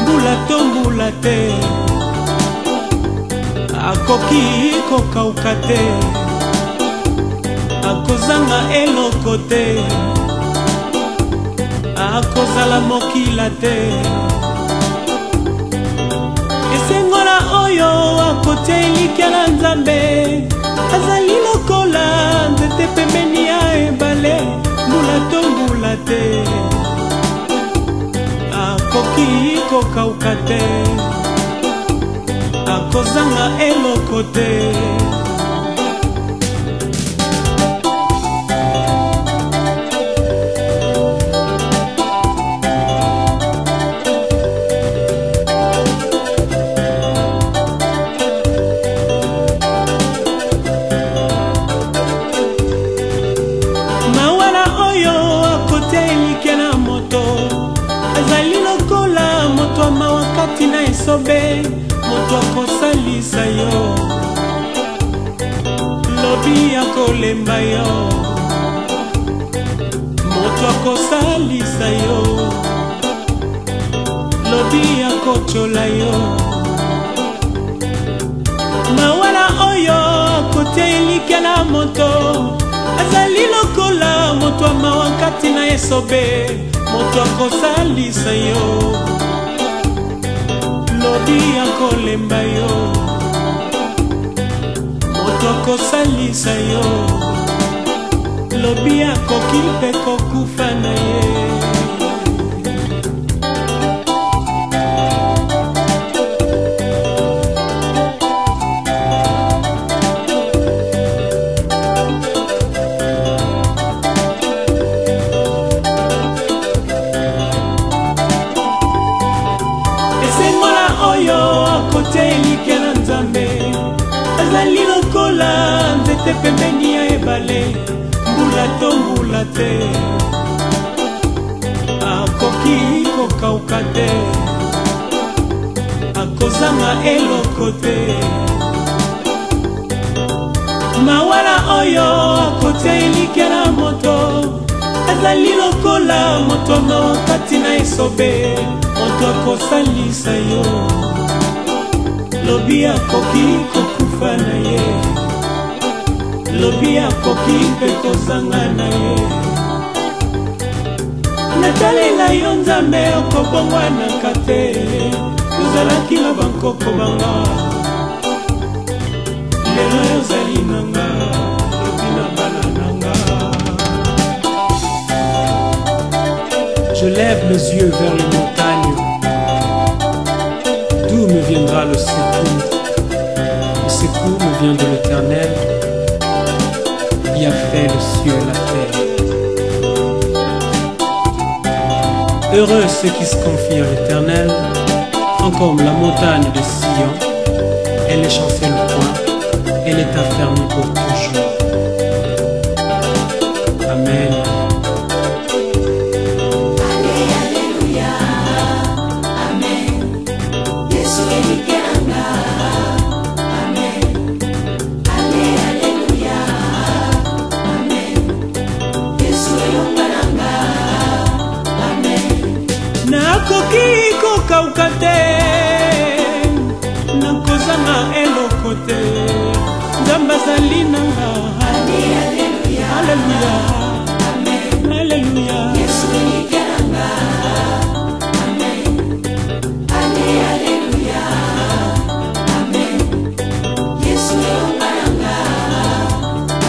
Mbula to mbula te, akoki kokauka te, akozanga eloko te, akozala mokila te. Esengola oyo akotia elikya na Nzambe, azali lokola nzete pembeni ya ebale. Mbula to mbula te, akoki kokauka te, akozanga eloko te. Mawala oyo akotia elikya na moto, azali lokola moto wa mawakati na esobe, moto akosalisa yo, lobi akolemba yo, moto akosalisa yo, lobi akochola yo. Mawala oyo akotia elikya na moto, azali lokola moto wa mawakati na esobe, moto akosalisa yo, lobi akolemba yo, moto akosalisa yo, lobi akoki mpe kokufa na ye. Elikya na Nzambe, azali lokola nzete pembeni ya ebale. Mbula to mbula te, akoki kokauka te, akozanga eloko te. Mawala oyo akotia elikya na moto, azali lokola moto wa mawakati na esobe, moto akosalisa yo, lobi akoki kokufa na ye, lobi akoki mpe kozanga na ye. Natalela yo Nzambe okobongwanaka te, ozalaki na bankoko banga, lelo yozali nanga, lobi na bana nanga. Je lève les yeux vers les montagnes. D'où me viendra le secours? Le secours me vient de l'Éternel, qui a fait le ciel et la terre. Heureux ceux qui se confient à l'Éternel, font comme la montagne de Sion. Elle ne chancelle point, elle est affermie pour toujours. Amen. Nakoki kokauka te, nakozanga eloko te, Nzambe azali nanga. Alleluya, alleluya, alleluya. Yesu elikya nanga. Amen. Alleluya, amen. Yesu elonga nanga.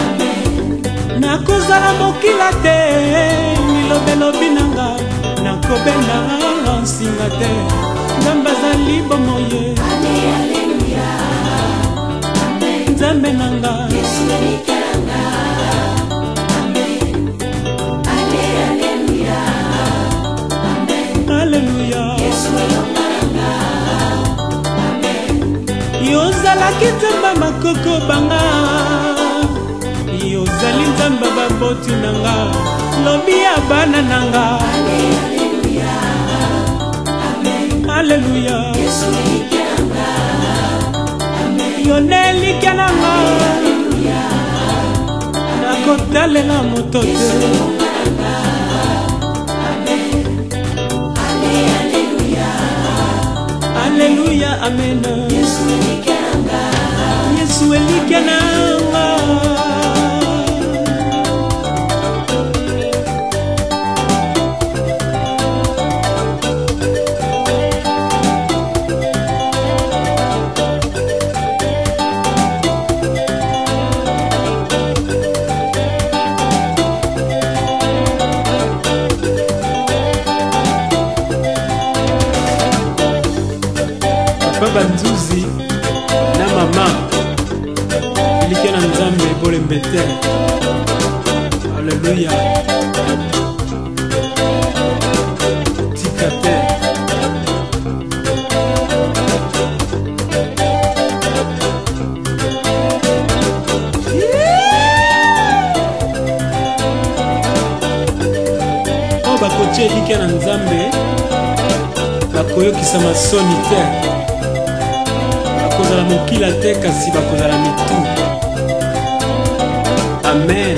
Amen. Nakozala mokila te, milobelobi nanga, nakobenda nsinga te, Nzambe azali bomoye. Alleluya, nzambe nanga. Alléluia. Yozalaki nzamba makoko banga, yozali nzamba baboti nanga, lobi ya bana nanga. Alléluia. Yonelika nanga, nakotalela moto te. Alléluia, amen. Yesu elike nanga. Papa Nzuzi na mama ilike na nzambe bole mbete. Alléluia. Tikate o bakotie ilike na nzambe bakoyokisa masoni te, bakozala mokila te kasi bakozala mitu. Amen.